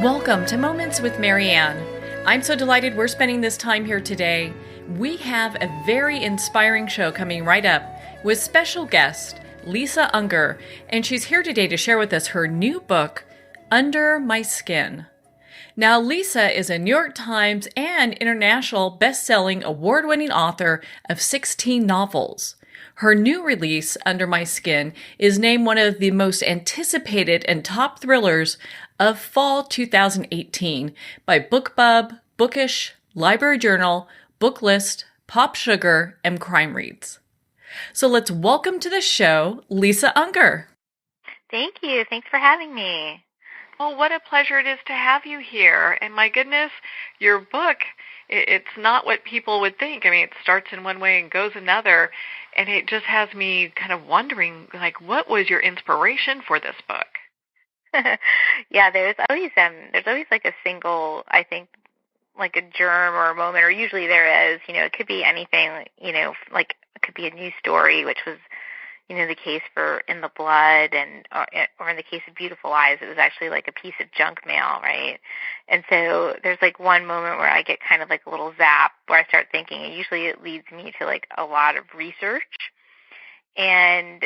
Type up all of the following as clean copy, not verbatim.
Welcome to Moments with Marianne. I'm so delighted we're spending this time here today. We have a very inspiring show coming right up with special guest Lisa Unger, and she's here today to share with us her new book, Under My Skin. Now, Lisa is a New York Times and international best-selling award-winning author of 16 novels. Her new release, Under My Skin, is named one of the most anticipated and top thrillers of fall 2018 by BookBub, Bookish, Library Journal, Booklist, Pop Sugar, and Crime Reads. So let's welcome to the show, Lisa Unger. Thank you. Thanks for having me. Oh, what a pleasure it is to have you here. And my goodness, your book, it's not what people would think. I mean, it starts in one way and goes another. And it just has me kind of wondering, like, what was your inspiration for this book? Yeah, there's always like a single, I think, like a germ or a moment, or usually there is, it could be anything, like it could be a new story, which was, the case for In the Blood, and or in the case of Beautiful Eyes, it was actually like a piece of junk mail, right? And so there's like one moment where I get kind of like a little zap where I start thinking, and usually it leads me to like a lot of research. And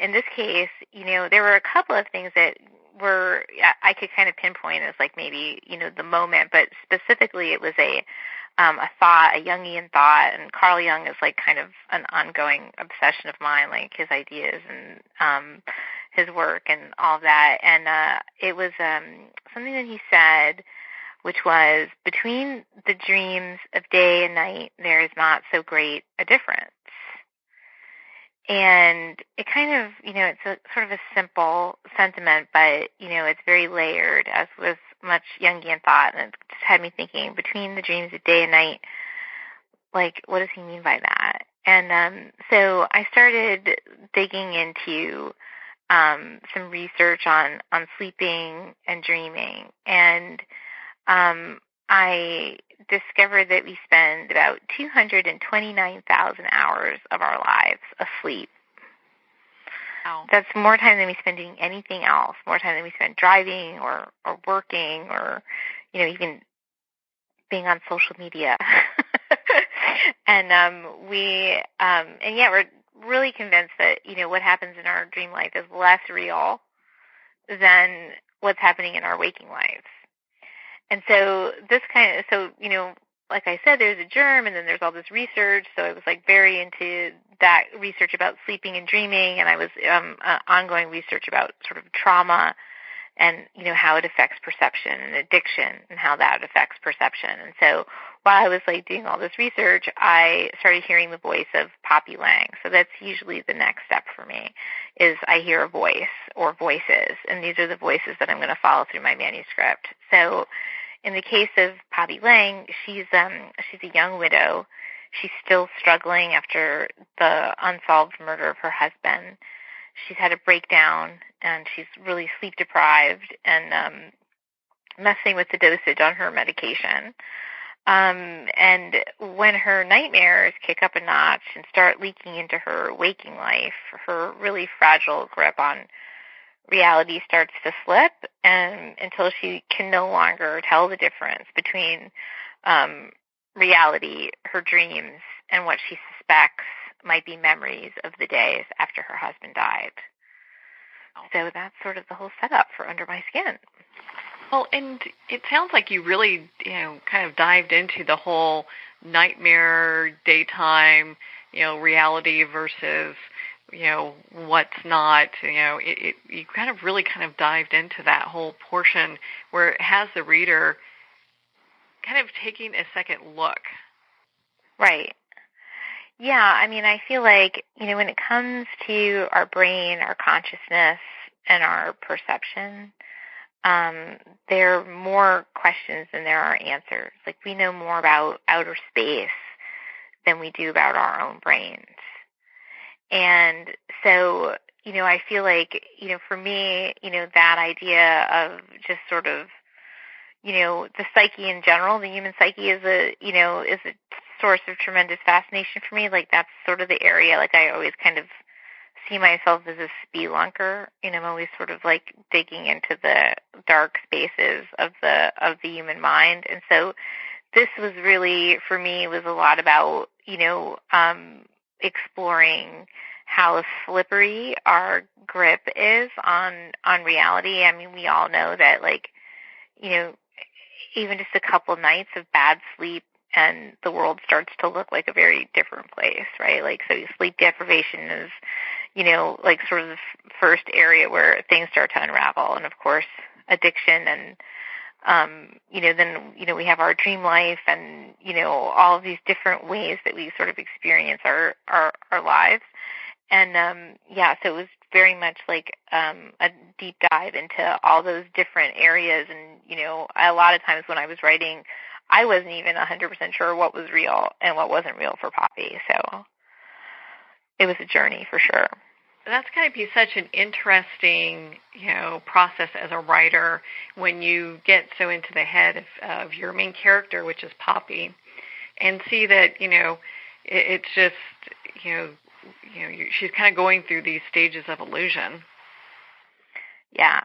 in this case, there were a couple of things that were I could kind of pinpoint as like maybe the moment, but specifically it was a thought, a Jungian thought, and Carl Jung is like kind of an ongoing obsession of mine, like his ideas and his work and all of that. And it was something that he said, which was, between the dreams of day and night, there is not so great a difference. And it kind of, it's a sort of a simple sentiment, but, it's very layered, as with much Jungian thought, and it just had me thinking, between the dreams of day and night, like, what does he mean by that? And so I started digging into some research on sleeping and dreaming, and I discovered that we spend about 229,000 hours of our lives asleep. Wow. That's more time than we spend doing anything else, more time than we spend driving or working or, even being on social media. And we're really convinced that, what happens in our dream life is less real than what's happening in our waking lives. And so like I said, there's a germ, and then there's all this research. So I was like very into that research about sleeping and dreaming, and I was ongoing research about sort of trauma and how it affects perception, and addiction and how that affects perception. And so while I was like doing all this research, I started hearing the voice of Poppy Lang. So that's usually the next step for me, is I hear a voice or voices, and these are the voices that I'm going to follow through my manuscript. So in the case of Poppy Lang, she's a young widow. She's still struggling after the unsolved murder of her husband. She's had a breakdown, and she's really sleep deprived and messing with the dosage on her medication. And when her nightmares kick up a notch and start leaking into her waking life, her really fragile grip on reality starts to slip, and until she can no longer tell the difference between reality, her dreams, and what she suspects might be memories of the days after her husband died. So that's sort of the whole setup for Under My Skin. Well, and it sounds like you really, kind of dived into the whole nightmare, daytime, reality versus, what's not. You kind of really kind of dived into that whole portion where it has the reader kind of taking a second look. Right. Yeah, I mean, I feel like, when it comes to our brain, our consciousness, and our perception, there are more questions than there are answers. Like, we know more about outer space than we do about our own brains. And so, I feel like, for me, that idea of just sort of, the psyche in general, the human psyche is a source of tremendous fascination for me. Like, that's sort of the area, like, I always kind of see myself as a spelunker. I'm always sort of like digging into the dark spaces of the human mind. And so this was really, for me, was a lot about, exploring how slippery our grip is on reality. I mean, we all know that, like, even just a couple nights of bad sleep and the world starts to look like a very different place, right? Like, so sleep deprivation is, like sort of the first area where things start to unravel. And of course, addiction and, then, we have our dream life and, all of these different ways that we sort of experience our lives. And, so it was very much like, a deep dive into all those different areas. And, a lot of times when I was writing, I wasn't even 100% sure what was real and what wasn't real for Poppy. So it was a journey for sure. That's got to be such an interesting, process as a writer when you get so into the head of your main character, which is Poppy, and see that, it's just, she's kind of going through these stages of illusion. Yeah,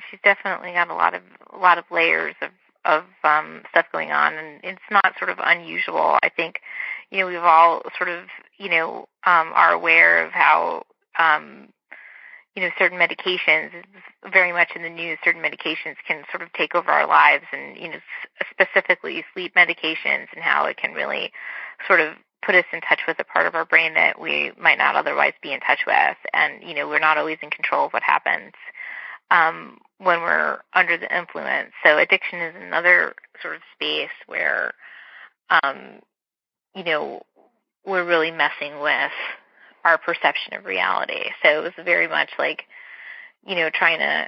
she's definitely got a lot of layers of stuff going on, and it's not sort of unusual. I think, we've all sort of, are aware of how, certain medications, very much in the news, certain medications can sort of take over our lives, and, specifically sleep medications, and how it can really sort of put us in touch with a part of our brain that we might not otherwise be in touch with. And, we're not always in control of what happens when we're under the influence. So addiction is another sort of space where, we're really messing with our perception of reality. So it was very much like, trying to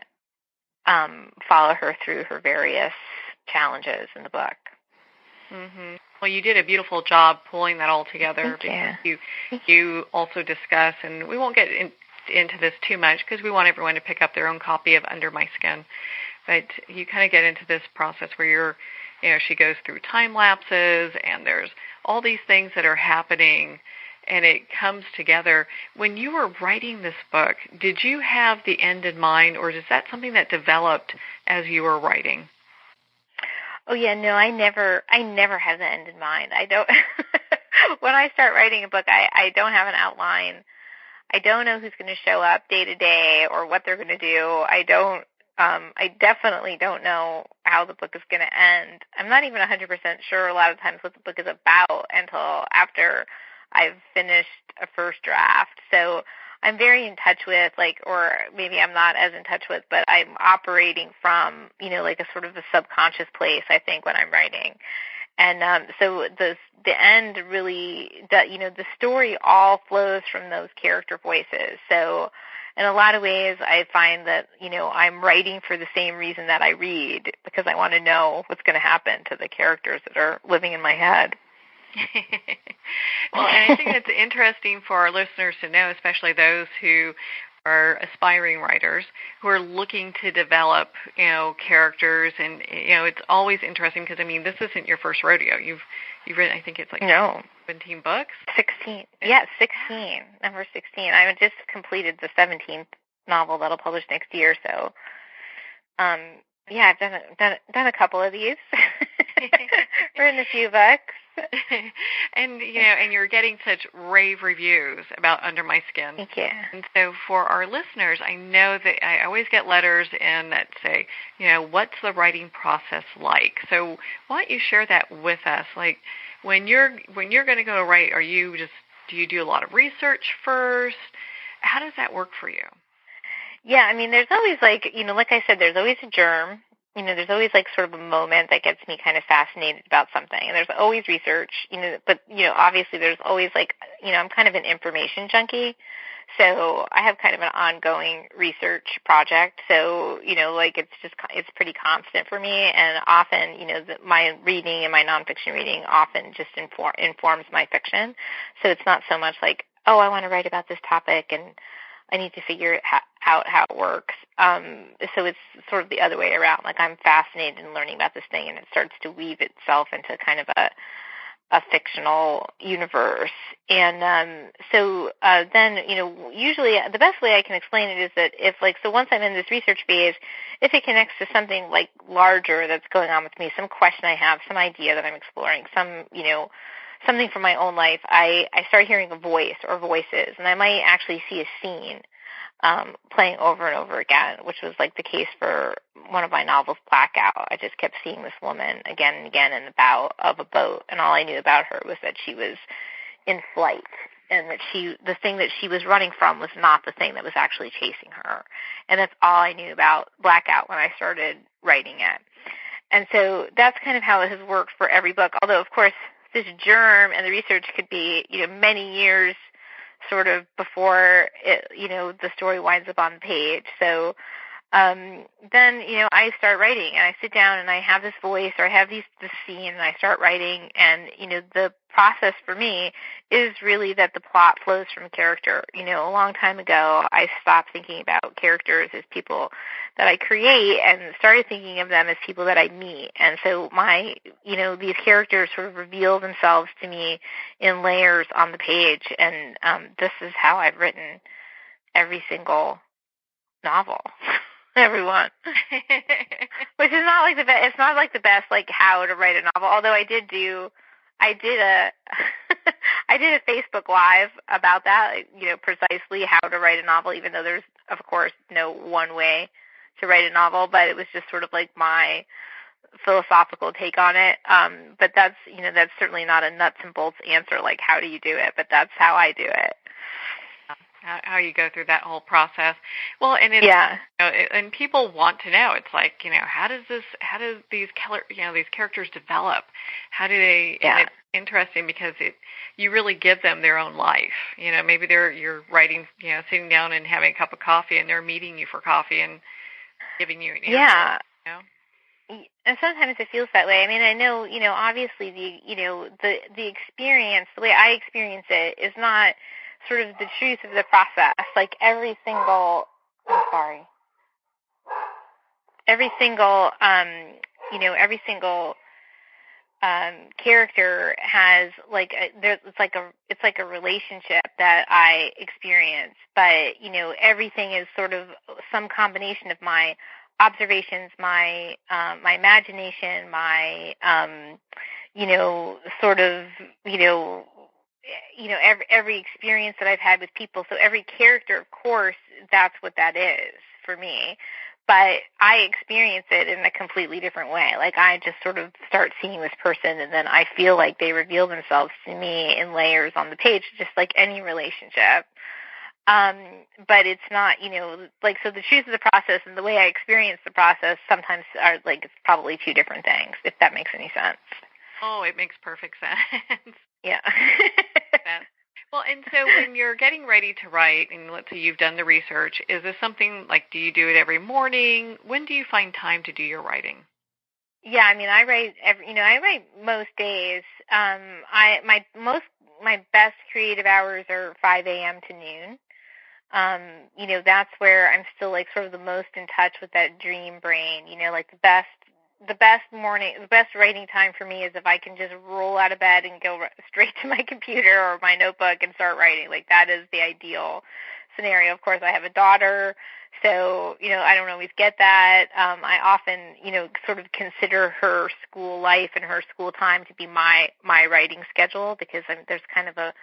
follow her through her various challenges in the book. Mm-hmm. Well, you did a beautiful job pulling that all together. Thank you. You also discuss, and we won't get into this too much because we want everyone to pick up their own copy of Under My Skin, but you kind of get into this process where she goes through time lapses, and there's all these things that are happening, and it comes together. When you were writing this book, did you have the end in mind, or is that something that developed as you were writing? Oh yeah, no, I never have the end in mind. I don't. When I start writing a book, I don't have an outline. I don't know who's going to show up day to day or what they're going to do. I definitely don't know how the book is going to end. I'm not even 100% sure a lot of times what the book is about until after I've finished a first draft. So I'm very in touch with, or maybe I'm not as in touch with, but I'm operating from, like a sort of a subconscious place, I think, when I'm writing. And so the end really, the story all flows from those character voices. So in a lot of ways, I find that, I'm writing for the same reason that I read, because I want to know what's going to happen to the characters that are living in my head. Well, and I think it's interesting for our listeners to know, especially those who are aspiring writers who are looking to develop, characters, and it's always interesting because this isn't your first rodeo. You've written, I think it's like 17 books. 16, yeah, 16, number 16. I just completed the 17th novel that'll publish next year. So, I've done a couple of these. Written a few books. And and you're getting such rave reviews about Under My Skin. Thank you. And so for our listeners, I know that I always get letters in that say, what's the writing process like? So why don't you share that with us? Like when you're going to go write, do you do a lot of research first? How does that work for you? Yeah, there's always like I said, there's always a germ. There's always like sort of a moment that gets me kind of fascinated about something. And there's always research, but, obviously there's always like, I'm kind of an information junkie. So I have kind of an ongoing research project. So, it's pretty constant for me. And often, my reading and my nonfiction reading often just informs my fiction. So it's not so much like, oh, I want to write about this topic and I need to figure out how it works. So it's sort of the other way around. Like I'm fascinated in learning about this thing, and it starts to weave itself into kind of a fictional universe. And so then, usually the best way I can explain it is that so once I'm in this research phase, if it connects to something like larger that's going on with me, some question I have, some idea that I'm exploring, something from my own life, I start hearing a voice or voices, and I might actually see a scene playing over and over again, which was like the case for one of my novels, Blackout. I just kept seeing this woman again and again in the bow of a boat, and all I knew about her was that she was in flight, and that the thing that she was running from was not the thing that was actually chasing her. And that's all I knew about Blackout when I started writing it. And so that's kind of how it has worked for every book, although, of course, this germ and the research could be, many years sort of before it, the story winds up on the page. So then, I start writing, and I sit down and I have this voice, or I have this scene, and I start writing, and, the process for me is really that the plot flows from character. A long time ago, I stopped thinking about characters as people that I create and started thinking of them as people that I meet. And so these characters sort of reveal themselves to me in layers on the page, and this is how I've written every single novel. Everyone. Which is not like the best. It's not like the best, like, how to write a novel. Although I did a Facebook Live about that, precisely how to write a novel, even though there's, of course, no one way to write a novel, but it was just sort of like my philosophical take on it. But that's certainly not a nuts and bolts answer, like, how do you do it? But that's how I do it. How you go through that whole process. Well, and it's, and people want to know. It's like, how do these characters develop? How do they? Yeah. And it's interesting because you really give them their own life. Maybe you're writing, sitting down and having a cup of coffee, and they're meeting you for coffee and giving you an answer. Yeah. And sometimes it feels that way. I mean, I know, obviously the experience, the way I experience it, is not sort of the truth of the process. Like every single character has it's like a relationship that I experience, but everything is sort of some combination of my observations, my imagination, my every experience that I've had with people. So every character, of course, that's what that is for me. But I experience it in a completely different way. Like I just sort of start seeing this person, and then I feel like they reveal themselves to me in layers on the page, just like any relationship. But it's not, so the truth of the process and the way I experience the process sometimes are it's probably two different things, if that makes any sense. Oh, it makes perfect sense. Yeah. Well, and so when you're getting ready to write, and let's say you've done the research, is this something do you do it every morning? When do you find time to do your writing? Yeah, I mean, I write I write most days. My best creative hours are 5 a.m. to noon. That's where I'm still sort of the most in touch with that dream brain. The best writing time for me is if I can just roll out of bed and go straight to my computer or my notebook and start writing. That is the ideal scenario. Of course, I have a daughter, so, I don't always get that. I often, sort of consider her school life and her school time to be my writing schedule, because there's kind of a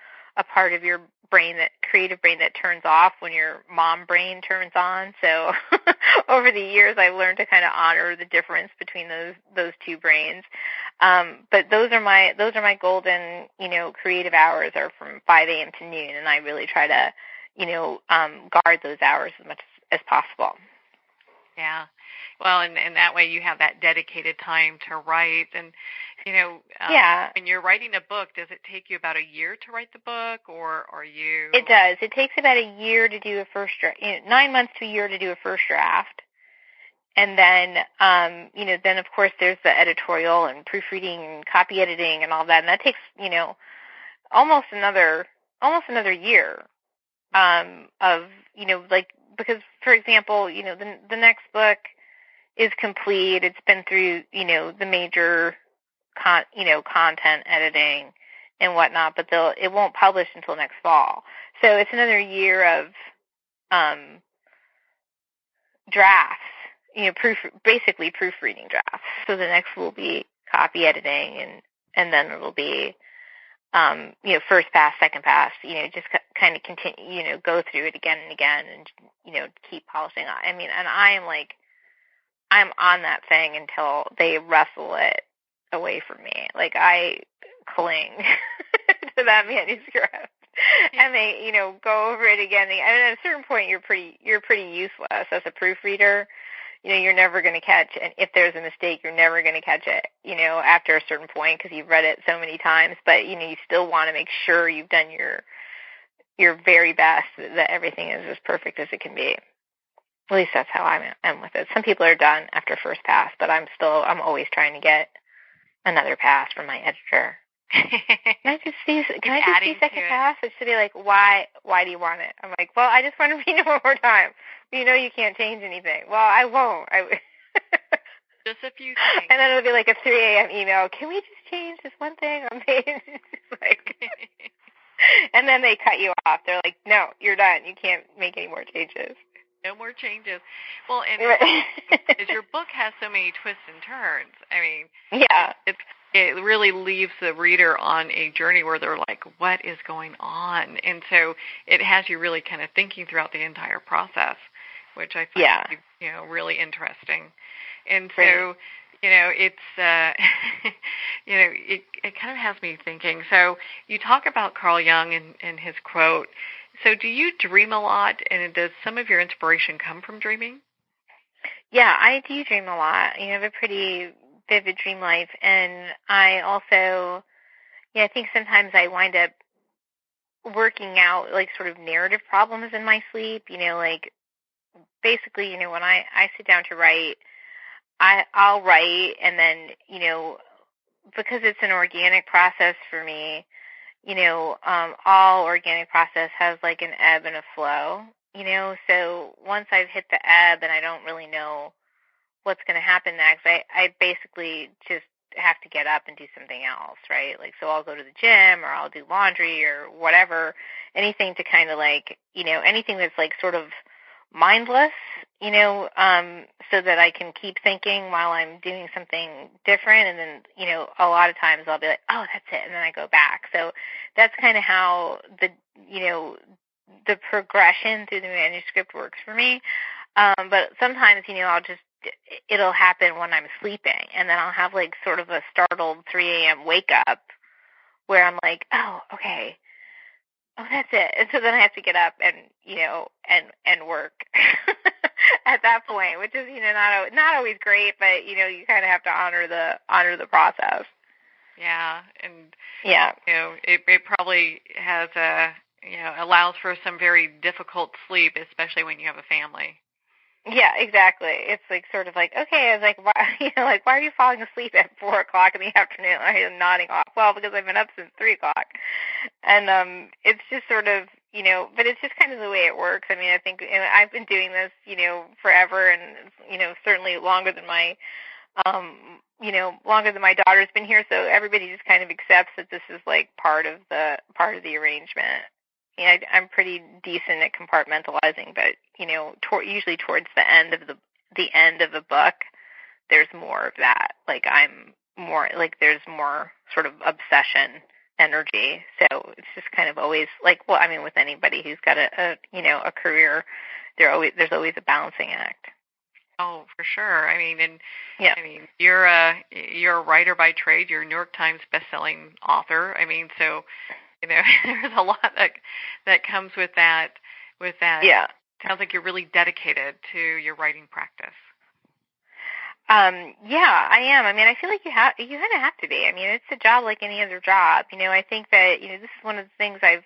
part of your brain, that creative brain, that turns off when your mom brain turns on. So over the years, I've learned to kind of honor the difference between those two brains. But those are my golden, creative hours, are from 5 a.m. to noon, and I really try to, guard those hours as much as possible. Yeah. Well, and that way you have that dedicated time to write. And, when you're writing a book, does it take you about a year to write the book, or are you? It does. It takes about a year to do a first draft, 9 months to a year to do a first draft. And then, then of course there's the editorial and proofreading and copy editing and all that. And that takes, almost another year, because, for example, the next book is complete. It's been through, the major content editing and whatnot, but it won't publish until next fall. So it's another year of drafts, basically proofreading drafts. So the next will be copy editing, and then it'll be first pass, second pass, just kind of continue, go through it again and again, and keep polishing. I mean, and I'm on that thing until they wrestle it away from me. Like, I cling to that manuscript, and they, go over it again. And at a certain point, you're pretty useless as a proofreader. You're never going to catch, and if there's a mistake, you're never going to catch it, after a certain point, because you've read it so many times. But, you still want to make sure you've done your very best, that everything is as perfect as it can be. At least that's how I am with it. Some people are done after first pass, but I'm always trying to get another pass from my editor. Can I just see second pass? It should be like, why do you want it? I'm like, well, I just want to read it one more time. You can't change anything. Well, I won't. Just a few things. And then it'll be like a 3 a.m. email. Can we just change this one thing on page? And then they cut you off. They're like, no, you're done. You can't make any more changes. No more changes. Well, and as your book has so many twists and turns, I mean, yeah, it really leaves the reader on a journey where they're like, what is going on? And so it has you really kind of thinking throughout the entire process, which I find really interesting. And so, it's it kind of has me thinking. So you talk about Carl Jung and his quote. So do you dream a lot, and does some of your inspiration come from dreaming? Yeah, I do dream a lot. I have a pretty vivid dream life, and I also, I think sometimes I wind up working out like sort of narrative problems in my sleep. Like basically, when I sit down to write, I'll write, and then because it's an organic process for me. All organic process has like an ebb and a flow, so once I've hit the ebb and I don't really know what's going to happen next, I basically just have to get up and do something else, right? Like, so I'll go to the gym, or I'll do laundry, or whatever, anything to kind of like, anything that's like sort of mindless, so that I can keep thinking while I'm doing something different. And then, a lot of times I'll be like, oh, that's it. And then I go back. So that's kind of how the progression through the manuscript works for me. But sometimes, it'll happen when I'm sleeping, and then I'll have like sort of a startled 3 a.m. wake up where I'm like, oh, okay. Oh, that's it. And so then I have to get up and, and work at that point, which is, not always great, but, you kind of have to honor the process. Yeah. And, yeah, it probably has allows for some very difficult sleep, especially when you have a family. Yeah, exactly. It's like sort of like, okay, I was like, why, why are you falling asleep at 4 o'clock in the afternoon? I'm nodding off. Well, because I've been up since 3 o'clock. And it's just sort of, but it's just kind of the way it works. I mean, I think I've been doing this, forever, and, certainly longer than my daughter's been here. So everybody just kind of accepts that this is like part of the arrangement. I'm pretty decent at compartmentalizing, but usually towards the end of the book, there's more of that. Like there's more sort of obsession energy. So it's just kind of always like, well, I mean, with anybody who's got a career, there's always a balancing act. Oh, for sure. I mean, and yeah. I mean, you're a writer by trade. You're a New York Times bestselling author. I mean, so. There's a lot that comes with that. Yeah. Sounds like you're really dedicated to your writing practice. Yeah, I am. I mean, I feel like you kind of have to be. I mean, it's a job like any other job. I think that, this is one of the things I've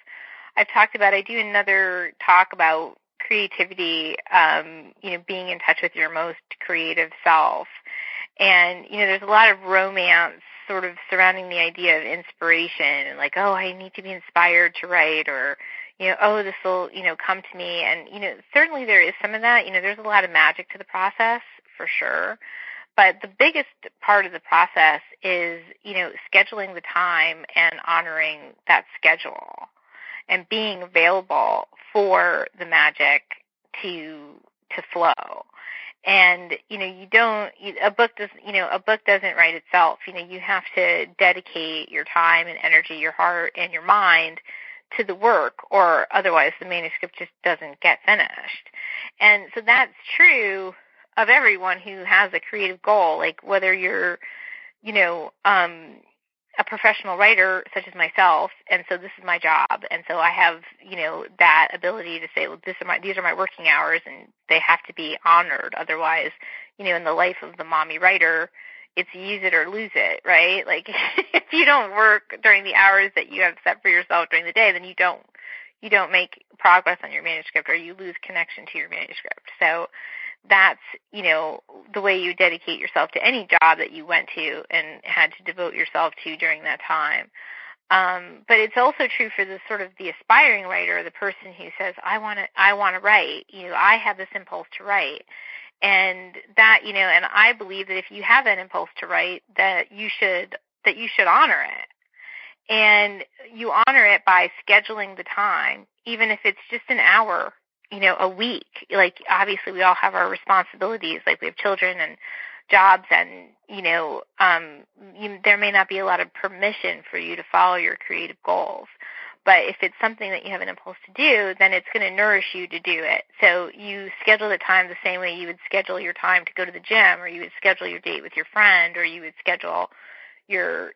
talked about. I do another talk about creativity, being in touch with your most creative self. And, there's a lot of romance sort of surrounding the idea of inspiration, and like, oh, I need to be inspired to write, or, oh, this will, come to me. And, certainly there is some of that. There's a lot of magic to the process, for sure. But the biggest part of the process is, scheduling the time and honoring that schedule and being available for the magic to flow. And, a book doesn't write itself. You have to dedicate your time and energy, your heart and your mind to the work, or otherwise the manuscript just doesn't get finished. And so that's true of everyone who has a creative goal, like whether you're, a professional writer such as myself, and so this is my job, and so I have, that ability to say, well, these are my working hours, and they have to be honored. Otherwise, in the life of the mommy writer, it's use it or lose it, right? Like if you don't work during the hours that you have set for yourself during the day, then you don't make progress on your manuscript, or you lose connection to your manuscript. So that's, the way you dedicate yourself to any job that you went to and had to devote yourself to during that time. But it's also true for the sort of the aspiring writer, the person who says, I want to write, I have this impulse to write. And that, and I believe that if you have that impulse to write, that you should honor it. And you honor it by scheduling the time, even if it's just an hour, a week. Like, obviously we all have our responsibilities, like we have children and jobs, and, there may not be a lot of permission for you to follow your creative goals. But if it's something that you have an impulse to do, then it's going to nourish you to do it. So you schedule the time the same way you would schedule your time to go to the gym, or you would schedule your date with your friend, or you would schedule your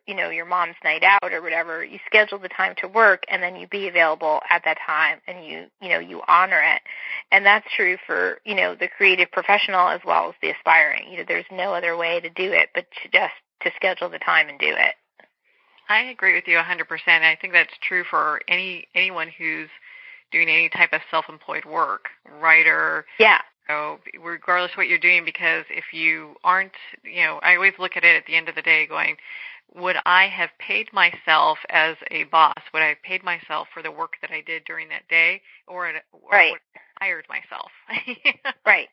mom's night out or whatever. You schedule the time to work, and then you be available at that time, and you honor it. And that's true for, the creative professional as well as the aspiring. There's no other way to do it but to schedule the time and do it. I agree with you 100%. I think that's true for anyone who's doing any type of self-employed work, writer. Yeah. Regardless of what you're doing, because if you aren't, I always look at it at the end of the day going, would I have paid myself as a boss? Would I have paid myself for the work that I did during that day, or right. would I have hired myself? Right.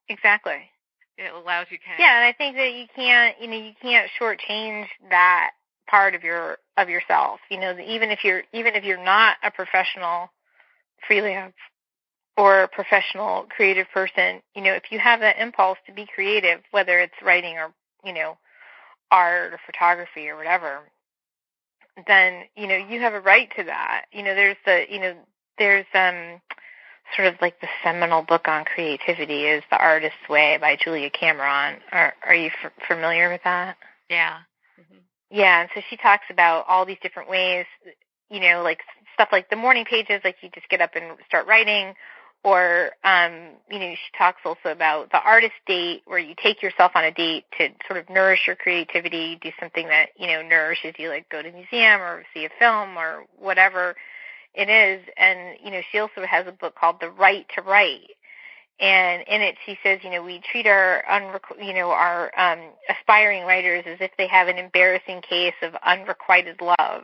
Exactly. It allows you kind of. Yeah, and I think that you can't shortchange that part of yourself. Even if you're not a professional freelance or a professional creative person, if you have that impulse to be creative, whether it's writing or, art or photography or whatever, then, you have a right to that. There's sort of like the seminal book on creativity is The Artist's Way by Julia Cameron. Are you familiar with that? Yeah. Mm-hmm. Yeah, and so she talks about all these different ways, like stuff like the morning pages, like you just get up and start writing, or, she talks also about the artist date, where you take yourself on a date to sort of nourish your creativity, do something that, nourishes you, like go to a museum or see a film or whatever it is. And, she also has a book called The Right to Write. And in it, she says, we treat our aspiring writers as if they have an embarrassing case of unrequited love.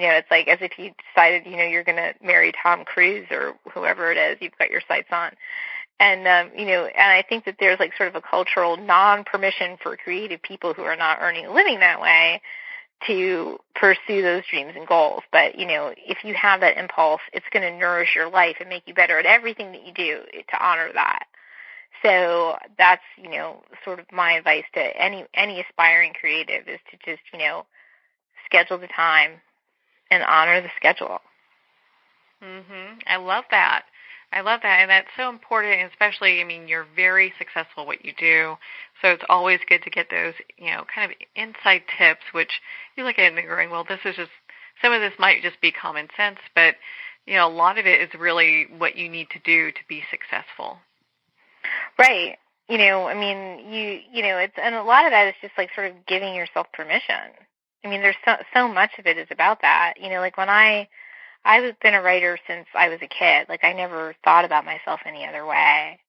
It's like as if you decided, you're going to marry Tom Cruise or whoever it is you've got your sights on. And, and I think that there's like sort of a cultural non-permission for creative people who are not earning a living that way to pursue those dreams and goals. But, if you have that impulse, it's going to nourish your life and make you better at everything that you do to honor that. So that's, sort of my advice to any aspiring creative is to just, schedule the time and honor the schedule. I love that. And that's so important, especially, you're very successful at what you do, so it's always good to get those, kind of inside tips, which you look at it and you're going, well, this is just, some of this might just be common sense, but, a lot of it is really what you need to do to be successful. Right. It's, and a lot of that is just like sort of giving yourself permission. There's so much of it is about that. Like when I've been a writer since I was a kid. Like I never thought about myself any other way.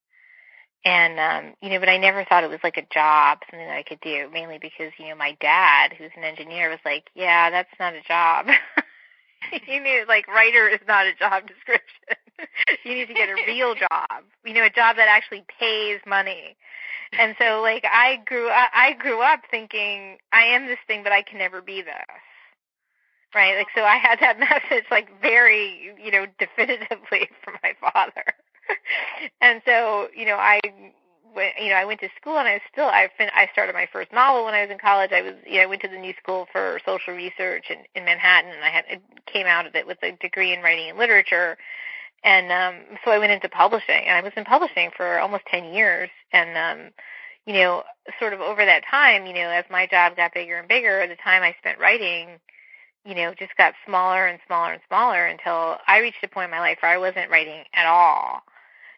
And, but I never thought it was like a job, something that I could do, mainly because, my dad, who's an engineer, was like, yeah, that's not a job. He knew, like, writer is not a job description. You need to get a real job, a job that actually pays money. And so, like, I grew up thinking I am this thing, but I can never be this. Right? Like, so I had that message, like, very, definitively from my father. And so, I went to school, and I started my first novel when I was in college. I went to the New School for Social Research in Manhattan, and I came out of it with a degree in writing and literature. And so I went into publishing, and I was in publishing for almost 10 years. And, sort of over that time, as my job got bigger and bigger, the time I spent writing, just got smaller and smaller and smaller until I reached a point in my life where I wasn't writing at all.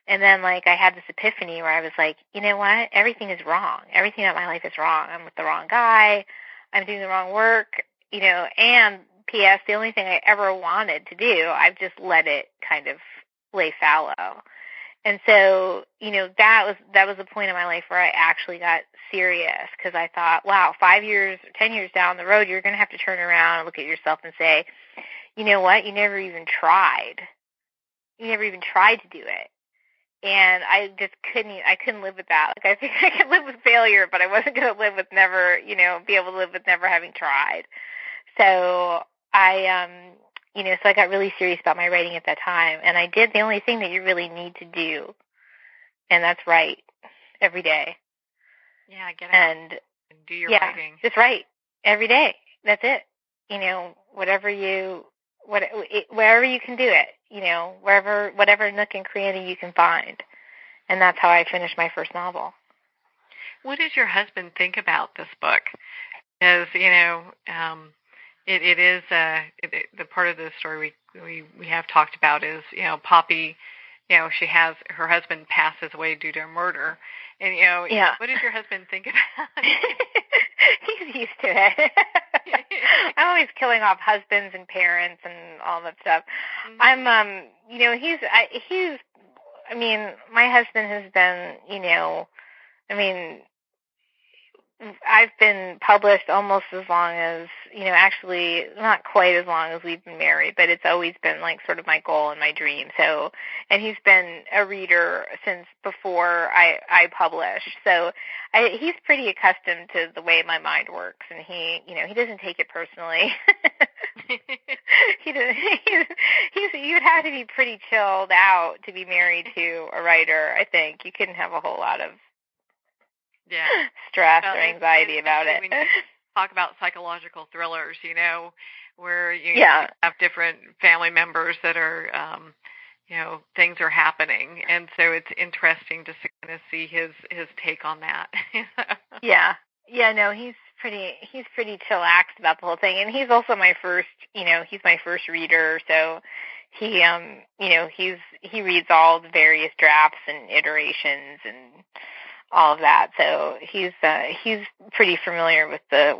And then, like, I had this epiphany where I was like, you know what? Everything is wrong. Everything about my life is wrong. I'm with the wrong guy. I'm doing the wrong work, and P.S., the only thing I ever wanted to do, I've just let it kind of lay fallow. And so, that was a point in my life where I actually got serious, because I thought, wow, 5 years, 10 years down the road, you're going to have to turn around and look at yourself and say, you know what? You never even tried. You never even tried to do it. And I just couldn't live with that. Like, I think I could live with failure, but I wasn't going to live with never, be able to live with never having tried. So so I got really serious about my writing at that time, and I did the only thing that you really need to do, and that's write every day. Yeah, get out and do your writing. Just write every day. That's it. Wherever you can do it. Whatever nook and cranny you can find, and that's how I finished my first novel. What does your husband think about this book? Because it is the part of the story we have talked about is Poppy, she has her husband passes away due to a murder, and what does your husband think about it? He's used to it. I'm always killing off husbands and parents and all that stuff. Mm-hmm. My husband has been, I've been published almost as long as, actually not quite as long as we've been married, but it's always been like sort of my goal and my dream. So, and he's been a reader since before I published. So he's pretty accustomed to the way my mind works, and he doesn't take it personally. You'd have to be pretty chilled out to be married to a writer, I think. You couldn't have a whole lot of stress or anxiety about it. When you talk about psychological thrillers, where you have different family members that are, things are happening, and so it's interesting to kind of see his take on that. No, he's pretty chillaxed about the whole thing, and he's also my first, he's my first reader, so he reads all the various drafts and iterations and all of that. So he's pretty familiar with the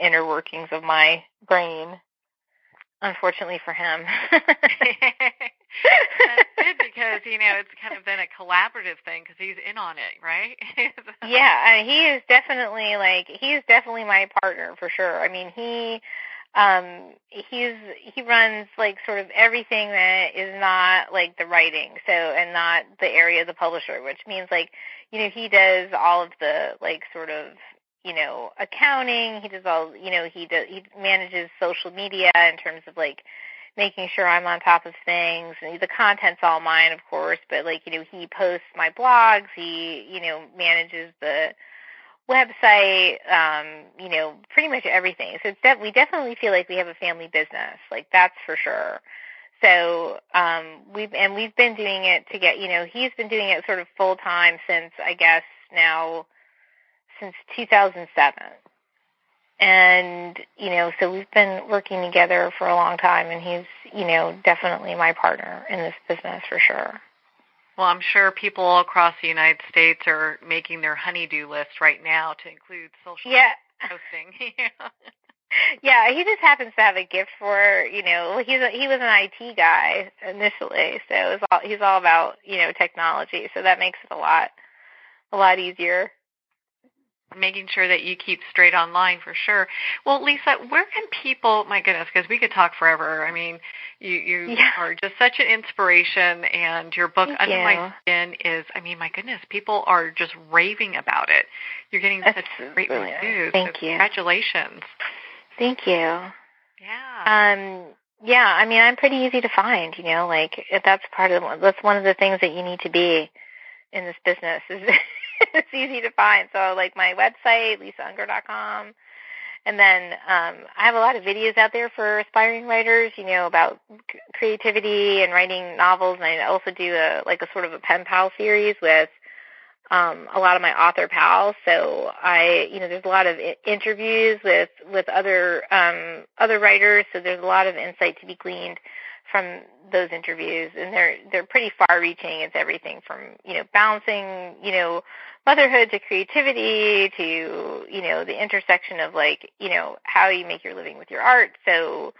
inner workings of my brain. Unfortunately for him. That's good because it's kind of been a collaborative thing because he's in on it, right? Yeah, he is definitely my partner for sure. I mean, he runs like sort of everything that is not like the writing, and not the area of the publisher, which means like, he does all of the like sort of, accounting. He does all, he manages social media in terms of like making sure I'm on top of things. And the content's all mine, of course, but like, he posts my blogs. He, manages the website, pretty much everything. So we definitely feel like we have a family business, like that's for sure. So we've been doing it he's been doing it sort of full time since I guess now since 2007, and so we've been working together for a long time, and he's definitely my partner in this business for sure. Well, I'm sure people all across the United States are making their honey-do list right now to include social posting. Yeah, he just happens to have a gift for, he was an IT guy initially, so he's all about, technology, so that makes it a lot easier. making sure that you keep straight online for sure. Well, Lisa, where can people, my goodness, because we could talk forever. I mean, you are just such an inspiration, and your book, Thank Under you. My Skin, is, I mean, my goodness, people are just raving about it. You're getting such great really reviews. Thank you. Congratulations. Thank you. Yeah. Yeah, I mean, I'm pretty easy to find, like that's one of the things that you need to be in this business is it's easy to find. So like my website, lisaunger.com. And then I have a lot of videos out there for aspiring writers, about creativity and writing novels. And I also do a sort of a pen pal series with a lot of my author pals. So there's a lot of interviews with other writers. So there's a lot of insight to be gleaned from those interviews, and they're pretty far-reaching. It's everything from balancing motherhood to creativity to the intersection of how you make your living with your art. So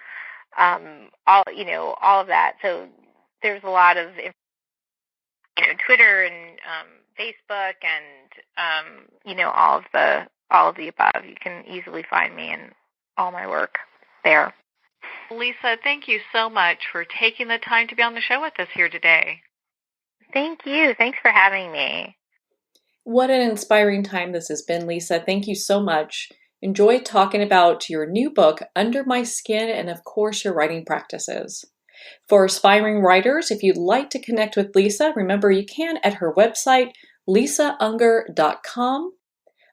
all of that. So there's a lot of Twitter and Facebook and all of the above. You can easily find me and all my work there. Lisa, thank you so much for taking the time to be on the show with us here today. Thank you. Thanks for having me. What an inspiring time this has been, Lisa. Thank you so much. Enjoyed talking about your new book, Under My Skin, and of course, your writing practices. For aspiring writers, if you'd like to connect with Lisa, remember you can at her website, lisaunger.com.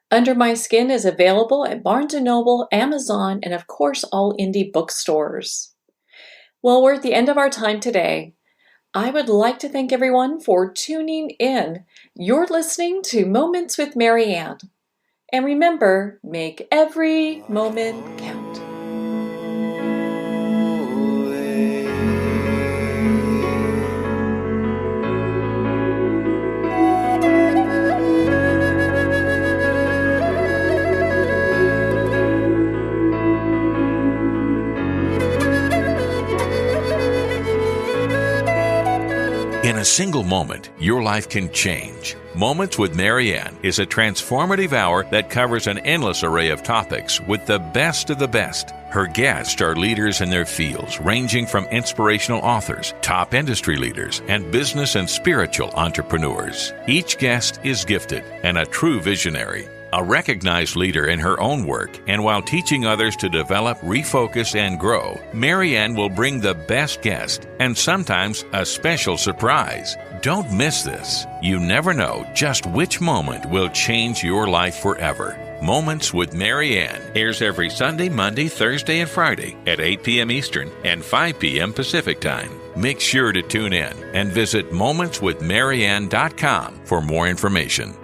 Under My Skin is available at Barnes & Noble, Amazon, and of course all indie bookstores. Well, we're at the end of our time today. I would like to thank everyone for tuning in. You're listening to Moments with Marianne. And remember, make every moment count. In a single moment, your life can change. Moments with Marianne is a transformative hour that covers an endless array of topics with the best of the best. Her guests are leaders in their fields, ranging from inspirational authors, top industry leaders, and business and spiritual entrepreneurs. Each guest is gifted and a true visionary, a recognized leader in her own work, and while teaching others to develop, refocus, and grow, Marianne will bring the best guest and sometimes a special surprise. Don't miss this. You never know just which moment will change your life forever. Moments with Marianne airs every Sunday, Monday, Thursday, and Friday at 8 p.m. Eastern and 5 p.m. Pacific Time. Make sure to tune in and visit momentswithmarianne.com for more information.